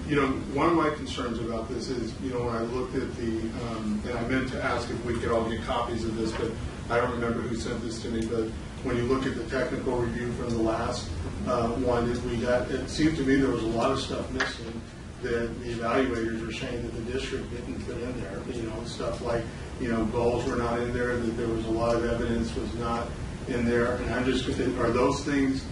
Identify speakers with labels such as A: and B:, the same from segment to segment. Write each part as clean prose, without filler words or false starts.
A: You know, one of my concerns about this is, you know, when I looked at the, and I meant to ask if we could all get copies of this, but I don't remember who sent this to me, but when you look at the technical review from the last one that we got, it seemed to me there was a lot of stuff missing that the evaluators were saying that the district didn't put in there. You know, stuff like, you know, goals were not in there, that there was a lot of evidence was not in there. And I'm just, are those things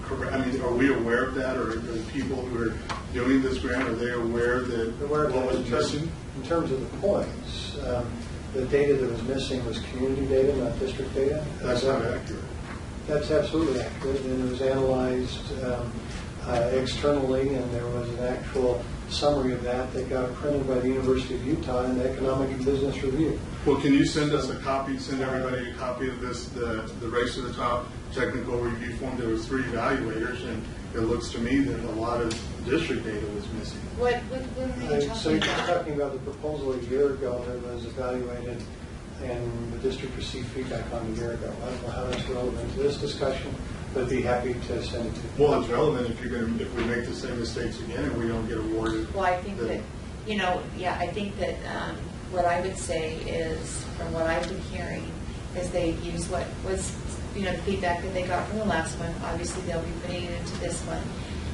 A: correct? I mean, are we aware of that, or are the people who are doing this grant, are they aware that what was missing?
B: In terms of the points, the data that was missing was community data, not district data.
A: That's not accurate.
B: That's absolutely accurate, and it was analyzed externally, and there was an actual summary of that that got printed by the University of Utah in the Economic and Business Review.
A: Well, can you send us a copy, send everybody a copy of this, the Race to the Top technical review form? There was 3 evaluators, and it looks to me that a lot of district data was missing.
C: What were you
B: So you're
C: talking about?
B: talking about the proposal a year ago that was evaluated, and the district received feedback on a year ago. I don't know how that's relevant to this discussion, but I'd be happy to send it to you.
A: Well, it's relevant if if we make the same mistakes again and we don't get awarded.
C: Well, I think that, you know, yeah, I think that what I would say is, from what I've been hearing, is they use what was, you know, the feedback that they got from the last one. Obviously, they'll be putting it into this one.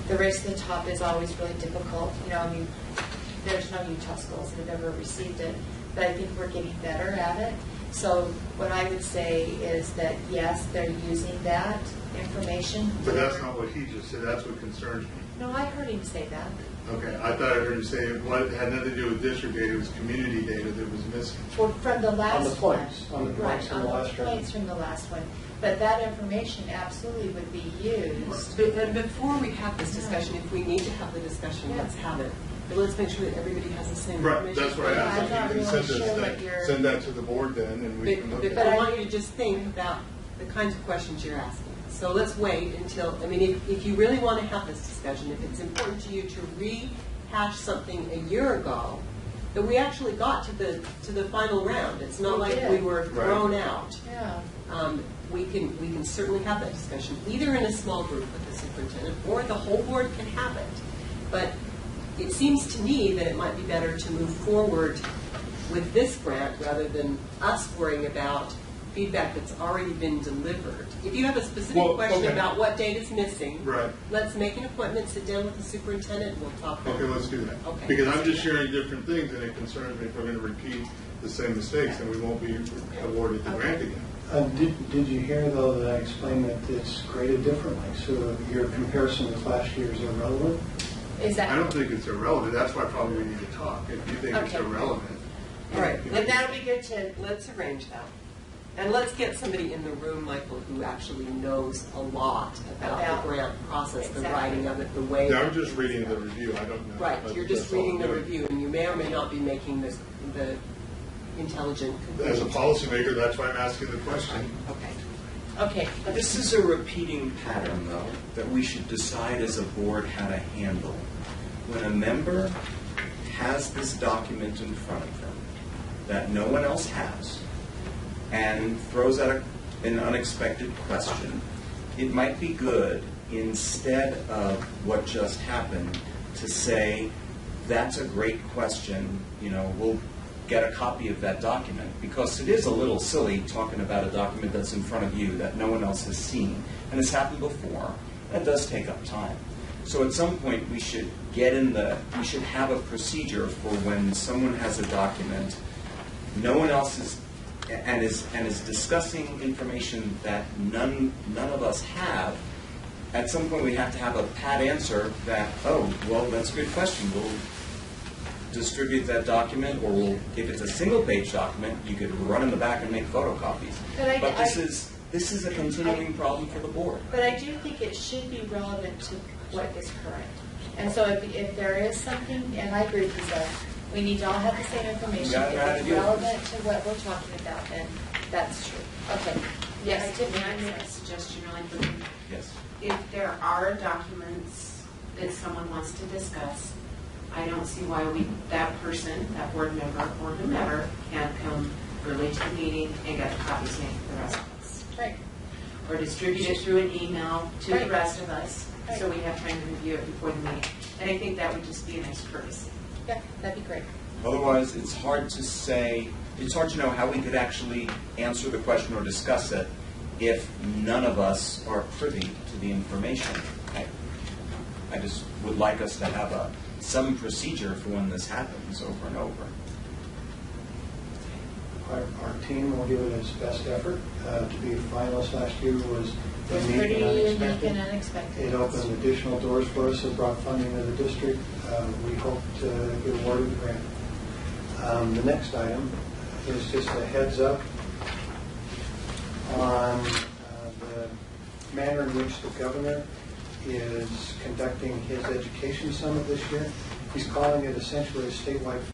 C: The Race to the Top is always really difficult. You know, I mean, there's no Utah schools that have ever received it, but I think we're getting better at it. So what I would say is that, yes, they're using that information.
A: But that's not what he just said. That's what concerns me.
C: No, I heard him say that.
A: Okay, I thought I heard him say it had nothing to do with district data. It was community data that was missing.
C: Well, from the last
B: On the points,
C: one.
B: on the points from the last round.
C: Points from the last one. But that information absolutely would be used.
D: But before we have this discussion, if we need to have the discussion, let's have it. But let's make sure that everybody has the same
A: Right,
D: information.
A: that's what I asked.
C: I'm not
A: If you
C: really
A: can
C: sure what you're...
A: send that to the board then, and we can look at
D: But
A: it.
D: I want you to just think about the kinds of questions you're asking. So let's wait until, I mean, if you really want to have this discussion, if it's important to you to rehash something a year ago, that we actually got to the final round. It's not like we were thrown out.
C: Yeah.
D: We can certainly have that discussion, either in a small group with the superintendent, or the whole board can have it. But it seems to me that it might be better to move forward with this grant rather than us worrying about feedback that's already been delivered. If you have a specific question about what data is missing, let's make an appointment, sit down with the superintendent, and we'll talk about it.
A: Okay, let's do that.
D: Okay.
A: Because I'm just sharing different things, and it concerns me if we're going to repeat the same mistakes, then we won't be awarded the grant again.
B: Did you hear, though, that I explained that it's graded differently, so your comparison with last year is irrelevant?
C: Is that...
A: I don't think it's irrelevant. That's why probably we need to talk. If you think it's irrelevant.
D: All right.
C: And that'll be good to...
D: Let's arrange that. And let's get somebody in the room, Michael, who actually knows a lot about the grant process, the writing of it, the way...
A: Yeah, I'm just reading the review. I don't know.
D: Right. You're just reading the review, and you may or may not be making the intelligent conclusion.
A: As a policymaker, that's why I'm asking the question.
D: Okay.
C: Okay.
E: This is a repeating pattern, though, that we should decide as a board how to handle. When a member has this document in front of them that no one else has and throws out an unexpected question, it might be good, instead of what just happened, to say, that's a great question, we'll get a copy of that document, because it is a little silly talking about a document that's in front of you that no one else has seen, and it's happened before, and it does take up time. So at some point we should we should have a procedure for when someone has a document, no one else is discussing information that none of us have. At some point we have to have a pat answer that, oh, well, that's a good question. We'll distribute that document, or if it's a single-page document, you could run in the back and make photocopies. But this is a continuing problem for the board.
C: But I do think it should be relevant to what is current. And so if there is something, and I agree with you, Zach, we need to all have the same information. If it's relevant to what we're talking about, then that's true. Okay. Yes,
F: May I make a suggestion really quickly?
E: Yes.
F: If there are documents that someone wants to discuss, I don't see why that person, that board member, or whomever, can't come early to the meeting and get a copy sent to the rest of us.
C: right.
F: Or distribute it through an email to
C: Right.
F: the rest of us,
C: Right.
F: so we have time to review it before the meeting. And I think that would just be a nice courtesy.
C: Yeah, that'd be great.
E: Otherwise, it's hard to say, it's hard to know how we could actually answer the question or discuss it if none of us are privy to the information. I just would like us to have some procedure for when this happens over and over.
B: Our team will give it its best effort. To be a finalist last year was
C: It was
B: unique
C: pretty
B: and
C: unique
B: unexpected.
C: and unexpected.
B: It opened additional doors for us. It brought funding to the district. We hope to get awarded the grant. The next item is just a heads up on the manner in which the governor is conducting his education summit this year. He's calling it essentially a statewide